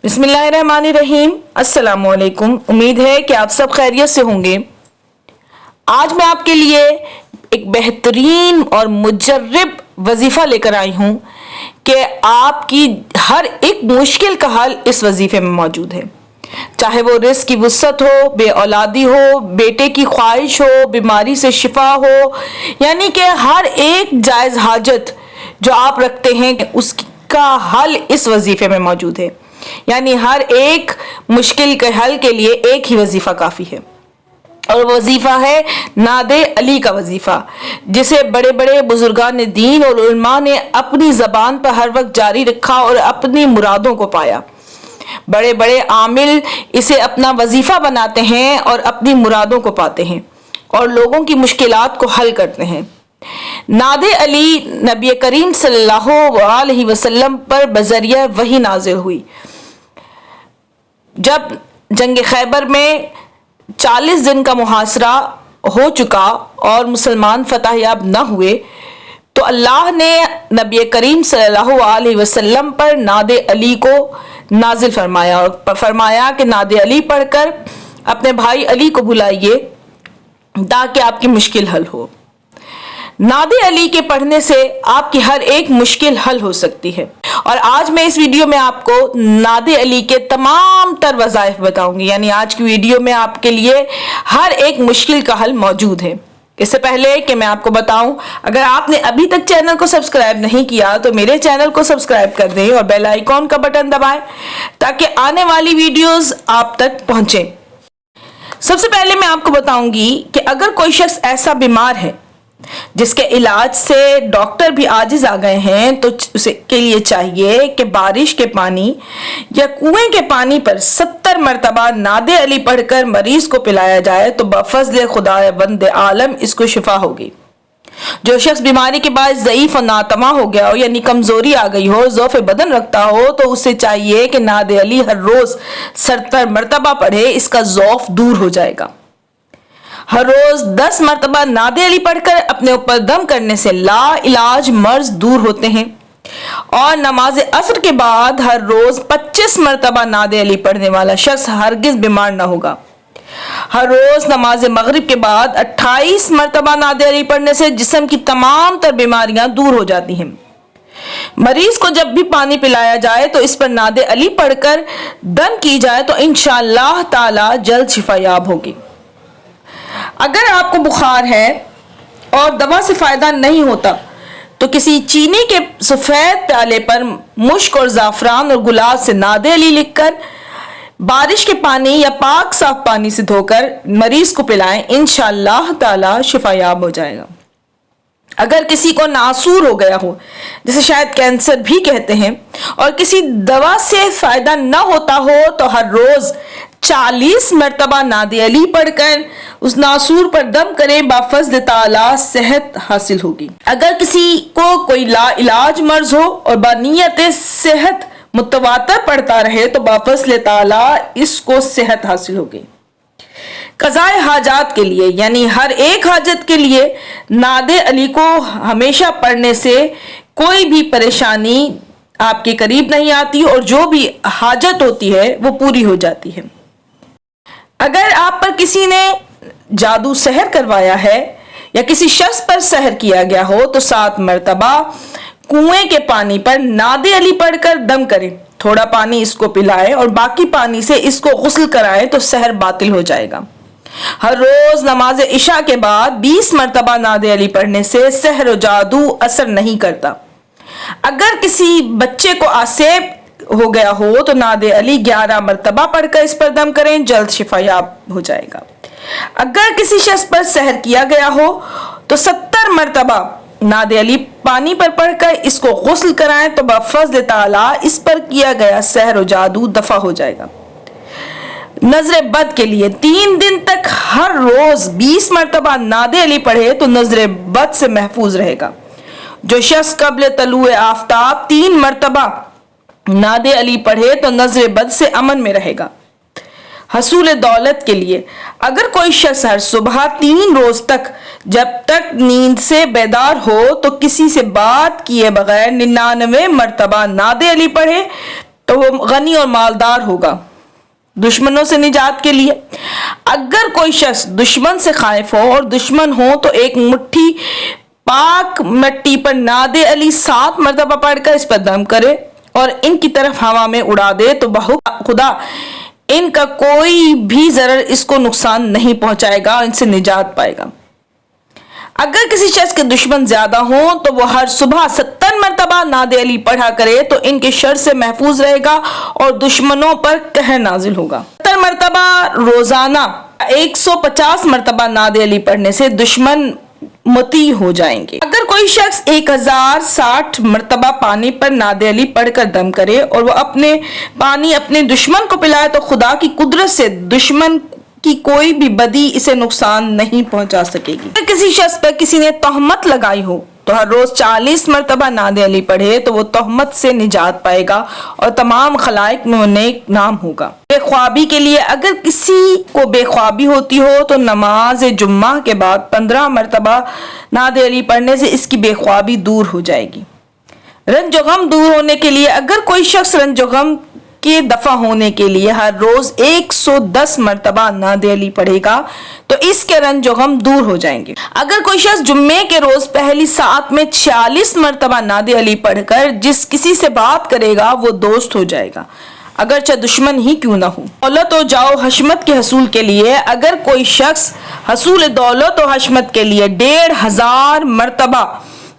बिस्मिल्लाहिर्रहमानिर्रहीम। अस्सलाम वालेकुम। उम्मीद है कि आप सब खैरियत से होंगे। आज मैं आपके लिए एक बेहतरीन और मुजर्रब वजीफ़ा लेकर आई हूँ कि आपकी हर एक मुश्किल का हल इस वजीफ़े में मौजूद है। चाहे वो रिस्क की वुसअत हो, बे औलादी हो, बेटे की ख्वाहिश हो, बीमारी से शिफा हो, यानी कि हर एक जायज़ हाजत जो आप रखते हैं उसका हल इस वजीफ़े में मौजूद है। यानी हर एक मुश्किल के हल के लिए एक ही वजीफ़ा काफ़ी है, और वजीफ़ा है नादे अली का वजीफ़ा, जिसे बड़े बड़े बुजुर्गान दीन और उलमा ने अपनी ज़बान पर हर वक्त जारी रखा और अपनी मुरादों को पाया। बड़े बड़े आमिल इसे अपना वजीफ़ा बनाते हैं और अपनी मुरादों को पाते हैं और लोगों की मुश्किलात को हल करते हैं। नादे अली नबी करीम सल्लल्लाहु अलैहि वसल्लम पर बजरिया वही नाजिल हुई। जब जंग खैबर में 40 दिन का मुहासरा हो चुका और मुसलमान फतह याब न हुए, तो अल्लाह ने नबी करीम सल्लल्लाहु अलैहि वसल्लम पर नादे अली को नाजिल फरमाया और फरमाया कि नादे अली पढ़कर अपने भाई अली को बुलाइए ताकि आपकी मुश्किल हल हो। नादे अली के पढ़ने से आपकी हर एक मुश्किल हल हो सकती है। और आज मैं इस वीडियो में आपको नादे अली के तमाम तर वज़ाइफ बताऊंगी। यानी आज की वीडियो में आपके लिए हर एक मुश्किल का हल मौजूद है। इससे पहले कि मैं आपको बताऊं, अगर आपने अभी तक चैनल को सब्सक्राइब नहीं किया तो मेरे चैनल को सब्सक्राइब कर दें और बेल आइकॉन का बटन दबाएं ताकि आने वाली वीडियोस आप तक पहुंचे। सबसे पहले मैं आपको बताऊंगी कि अगर कोई शख्स ऐसा बीमार है जिसके इलाज से डॉक्टर भी आजिज आ गए हैं, तो उसे के लिए चाहिए कि बारिश के पानी या कुएं के पानी पर 70 मरतबा नादे अली पढ़कर मरीज को पिलाया जाए तो बफज़ल खुदा बंद आलम इसको शिफा होगी। जो शख्स बीमारी के बाद ज़ईफ और नातमा हो गया हो, यानी कमजोरी आ गई हो, ज़ौफ़ बदन रखता हो, तो उसे चाहिए कि नादे अली हर रोज 70 मरतबा पढ़े, इसका ज़ौफ़ दूर हो जाएगा। हर रोज 10 मरतबा नादे अली पढ़कर अपने ऊपर दम करने से ला इलाज मर्ज दूर होते हैं। और नमाज असर के बाद हर रोज 25 मरतबा नादे अली पढ़ने वाला शख्स हरगिज बीमार ना होगा। हर रोज नमाज मगरिब के बाद 28 मरतबा नादे अली पढ़ने से जिस्म की तमाम तर बीमारियां दूर हो जाती हैं। मरीज को जब भी पानी पिलाया जाए तो इस पर नादे अली पढ़कर दम की जाए तो इंशाअल्लाह ताला जल्द शिफायाब होगी। अगर आपको बुखार है और दवा से फायदा नहीं होता तो किसी चीनी के सफेद प्याले पर मुश्क और ज़ाफ़रान और गुलाब से नादे अली लिखकर बारिश के पानी या पाक साफ पानी से धोकर मरीज को पिलाएं, इंशाअल्लाह ताला शिफायाब हो जाएगा। अगर किसी को नासूर हो गया हो, जिसे शायद कैंसर भी कहते हैं, और किसी दवा से फायदा न होता हो, तो हर रोज 40 मरतबा नादे अली पढ़कर उस नासूर पर दम करे, बाफज़ल ताला सेहत हासिल होगी। अगर किसी को कोई ला इलाज मर्ज हो और बानियत सेहत मुतवातर पढ़ता रहे तो बाफज़ल ताला इसको सेहत हासिल होगी। कज़ाए हाजात के लिए, यानी हर एक हाजत के लिए नादे अली को हमेशा पढ़ने से कोई भी परेशानी आपके करीब नहीं आती और जो भी हाजत होती है वो पूरी हो जाती है। अगर आप पर किसी ने जादू सहर करवाया है या किसी शख्स पर सहर किया गया हो तो 7 मरतबा कुएं के पानी पर नादे अली पढ़कर दम करें, थोड़ा पानी इसको पिलाएं और बाकी पानी से इसको गुस्ल कराएं तो सहर बातिल हो जाएगा। हर रोज नमाज इशा के बाद 20 मरतबा नादे अली पढ़ने से सहर और जादू असर नहीं करता। अगर किसी बच्चे को आसेब हो गया हो तो नादे अली 11 मरतबा पढ़कर इस पर दम करें, जल्द शिफायाब हो जाएगा। अगर किसी शख्स पर सहर किया गया हो तो 70 मरतबा नादे अली पानी पर पढ़कर इसको गुस्ल कराएं तो बफज़ल ताला इस पर किया गया सहर और जादू दफा हो जाएगा। नजर बद के लिए 3 दिन तक हर रोज 20 मरतबा नादे अली पढ़े तो नजर बद से महफूज रहेगा। जो शख्स कब्ल तलुए आफ्ताब 3 मरतबा नादे अली पढ़े तो नजर बद से अमन में रहेगा। हसूल दौलत के लिए अगर कोई शख्स हर सुबह 3 रोज तक जब तक नींद से बेदार हो तो किसी से बात किए बगैर 99 मरतबा नादे अली पढ़े تو وہ غنی اور مالدار ہوگا دشمنوں سے نجات کے لیے۔ اگر کوئی شخص دشمن سے خائف ہو اور دشمن ہو تو ایک مٹھی پاک مٹی پر ناد علی 7 مرتبہ پڑھ کر اس پر دم کرے اور ان کی طرف ہوا میں اڑا دے تو خدا ان کا کوئی بھی ضرر اس کو نقصان نہیں پہنچائے گا اور ان سے نجات پائے گا۔ اگر کسی شخص کے دشمن زیادہ ہوں تو وہ ہر صبح 70 مرتبہ ناد علی پڑھا کرے تو ان کے شر سے محفوظ رہے گا اور دشمنوں پر قہر نازل ہوگا۔ 70 مرتبہ روزانہ 150 مرتبہ ناد علی پڑھنے سے دشمن مطیع ہو جائیں گے۔ اگر کوئی شخص 1060 مرتبہ پانی پر ناد علی پڑھ کر دم کرے اور وہ پانی اپنے دشمن کو پلائے تو خدا کی قدرت سے دشمن کی کوئی بھی بدی اسے نقصان نہیں پہنچا سکے گی۔ اگر کسی شخص پر کسی نے تہمت لگائی ہو تو ہر روز 40 مرتبہ ناد علی پڑھے تو وہ تہمت سے نجات پائے گا اور تمام خلائق میں وہ نیک نام ہوگا۔ بے خوابی کے لیے اگر کسی کو بے خوابی ہوتی ہو تو نماز جمعہ کے بعد 15 مرتبہ ناد علی پڑھنے سے اس کی بے خوابی دور ہو جائے گی۔ رنج و غم دور ہونے کے لیے اگر کوئی شخص رنج و غم کے دفع ہونے کے لیے ہر روز 110 مرتبہ ناد علی پڑھے گا تو اس کے رنج و غم دور ہو جائیں گے۔ اگر کوئی شخص جمعے کے روز پہلی ساعت میں 46 مرتبہ ناد علی پڑھ کر جس کسی سے بات کرے گا وہ دوست ہو جائے گا اگرچہ دشمن ہی کیوں نہ ہو۔ دولت و جاؤ حشمت کے حصول کے لیے اگر کوئی شخص حصول دولت و حشمت کے لیے 1500 مرتبہ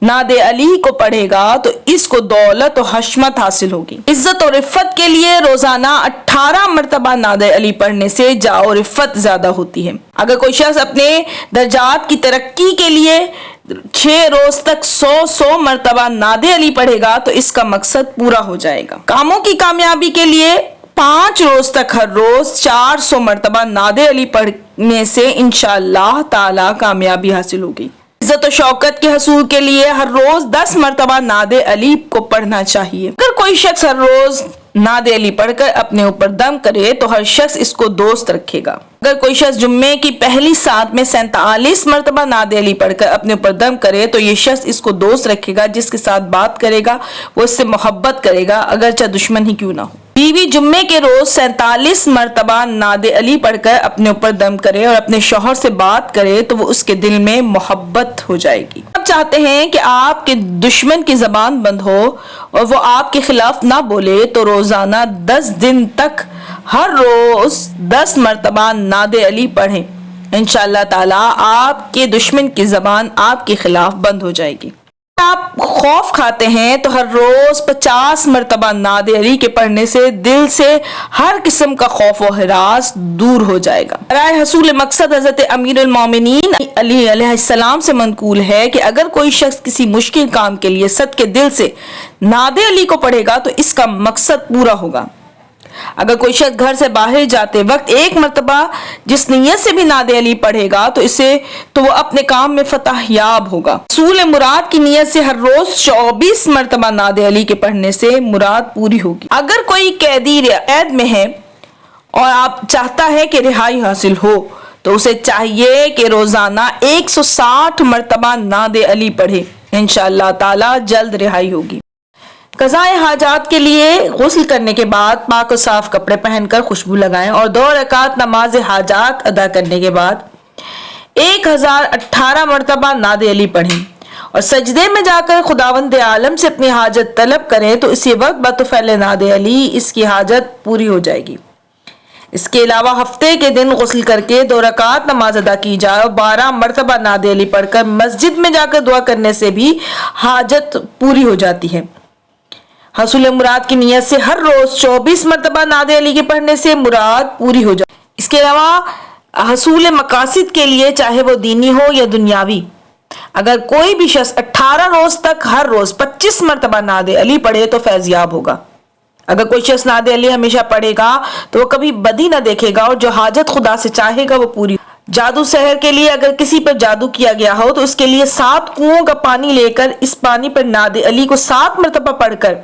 ناد علی کو پڑھے گا تو اس کو دولت و حشمت حاصل ہوگی۔ عزت و رفت کے لیے روزانہ 18 مرتبہ ناد علی پڑھنے سے جاہ و رفت زیادہ ہوتی ہے۔ اگر کوئی شخص اپنے درجات کی ترقی کے لیے 6 روز تک 100 مرتبہ ناد علی پڑھے گا تو اس کا مقصد پورا ہو جائے گا۔ کاموں کی کامیابی کے لیے 5 روز تک ہر روز 400 مرتبہ ناد علی پڑھنے سے انشاءاللہ تعالی کامیابی حاصل ہوگی۔ عزت و شوکت کے حصول کے لیے ہر روز 10 مرتبہ ناد علی کو پڑھنا چاہیے۔ اگر کوئی شخص ہر روز ناد علی پڑھ کر اپنے اوپر دم کرے تو ہر شخص اس کو دوست رکھے گا۔ اگر کوئی شخص جمعے کی پہلی ساعت میں 47 مرتبہ ناد علی پڑھ کر اپنے اوپر دم کرے تو یہ شخص اس کو دوست رکھے گا، جس کے ساتھ بات کرے گا وہ اس سے محبت کرے گا اگرچہ دشمن ہی کیوں نہ ہو۔ بیوی جمعے کے روز 47 مرتبہ ناد علی پڑھ کر اپنے اوپر دم کرے اور اپنے شوہر سے بات کرے تو وہ اس کے دل میں محبت ہو جائے گی۔ آپ چاہتے ہیں کہ آپ کے دشمن کی زبان بند ہو اور وہ آپ کے خلاف نہ بولے تو روزانہ 10 دن تک ہر روز 10 مرتبہ ناد علی پڑھیں، انشاءاللہ تعالی آپ کے دشمن کی زبان آپ کے خلاف بند ہو جائے گی۔ آپ خوف کھاتے ہیں تو ہر روز 50 مرتبہ ناد علی کے پڑھنے سے دل سے ہر قسم کا خوف و ہراس دور ہو جائے گا۔ برائے حصول مقصد حضرت امیر المومنین علی علیہ السلام سے منقول ہے کہ اگر کوئی شخص کسی مشکل کام کے لیے صدقے دل سے ناد علی کو پڑھے گا تو اس کا مقصد پورا ہوگا۔ اگر کوئی شخص گھر سے باہر جاتے وقت 1 مرتبہ جس نیت سے بھی ناد علی پڑھے گا تو وہ اپنے کام میں فتح یاب ہوگا۔ حصول مراد کی نیت سے ہر روز 24 مرتبہ ناد علی کے پڑھنے سے مراد پوری ہوگی۔ اگر کوئی قیدی قید میں ہے اور آپ چاہتا ہے کہ رہائی حاصل ہو تو اسے چاہیے کہ روزانہ 160 مرتبہ ناد علی پڑھے، انشاءاللہ تعالی جلد رہائی ہوگی۔ قضاء حاجات کے لیے غسل کرنے کے بعد پاک و صاف کپڑے پہن کر خوشبو لگائیں اور 2 رکعت نماز حاجات ادا کرنے کے بعد 1018 مرتبہ ناد علی پڑھیں اور سجدے میں جا کر خداوند عالم سے اپنی حاجت طلب کریں تو اسی وقت بطفعل ناد علی اس کی حاجت پوری ہو جائے گی۔ اس کے علاوہ ہفتے کے دن غسل کر کے 2 رکعت نماز ادا کی جائے اور 12 مرتبہ ناد علی پڑھ کر مسجد میں جا کر دعا کرنے سے بھی حاجت پوری ہو جاتی ہے۔ حصول مراد کی نیت سے ہر روز 24 مرتبہ ناد علی کے پڑھنے سے مراد پوری ہو جائے۔ اس کے علاوہ حصول مقاصد کے لیے چاہے وہ دینی ہو یا دنیاوی اگر کوئی بھی شخص 18 روز تک ہر روز 25 مرتبہ ناد علی پڑھے تو فیض یاب ہوگا۔ اگر کوئی شخص ناد علی ہمیشہ پڑھے گا تو وہ کبھی بدی نہ دیکھے گا اور جو حاجت خدا سے چاہے گا وہ پوری۔ جادو سحر کے لیے اگر کسی پر جادو کیا گیا ہو تو اس کے لیے 7 کنووں کا پانی لے کر اس پانی پر ناد علی کو 7 مرتبہ پڑھ کر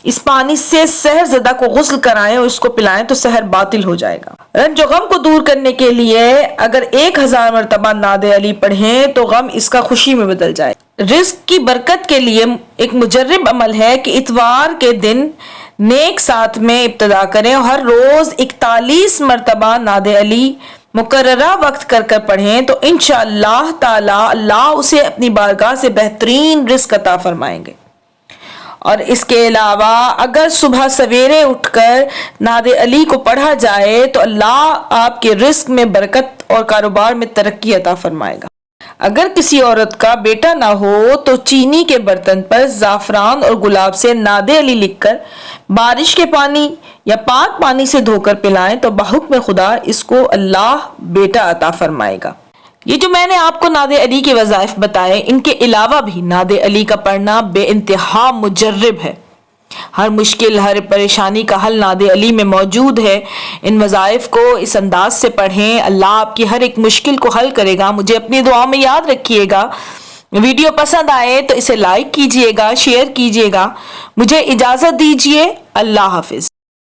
اس پانی سے سحر زدہ کو غسل کرائیں اور اس کو پلائیں تو سحر باطل ہو جائے گا۔ رنج و غم کو دور کرنے کے لیے اگر 1000 مرتبہ ناد علی پڑھیں تو غم اس کا خوشی میں بدل جائے۔ رزق کی برکت کے لیے ایک مجرب عمل ہے کہ اتوار کے دن नेक साथ में इब्तदा करें और हर रोज 41 मरतबा नाद अली मुकर्ररा वक्त कर कर पढ़ें तो इंशाअल्लाह ताला अल्लाह उसे अपनी बारगाह से बेहतरीन रिस्क अता फरमाएंगे। और इसके अलावा अगर सुबह सवेरे उठकर नाद अली को पढ़ा जाए तो अल्लाह आपके रिस्क में बरकत और कारोबार में तरक्की अता फरमाएगा। अगर किसी औरत का बेटा ना हो तो चीनी के बर्तन पर ज़ाफ़रान और गुलाब से नाद अली लिखकर बारिश के पानी या पाक पानी से धोकर पिलाएं तो बहुक्म खुदा इसको अल्लाह बेटा अता फरमाएगा। ये जो मैंने आपको नाद अली के वज़ाइफ बताए, इनके अलावा भी नाद अली का पढ़ना बेइंतहा मुजर्रब है। हर मुश्किल, हर परेशानी का हल नाद अली में मौजूद है। इन वज़ाइफ को इस अंदाज से पढ़ें, अल्लाह आपकी हर एक मुश्किल को हल करेगा। मुझे अपनी दुआ में याद रखिएगा। वीडियो पसंद आए तो इसे लाइक कीजिएगा, शेयर कीजिएगा। मुझे इजाज़त दीजिए। अल्लाह हाफिज़।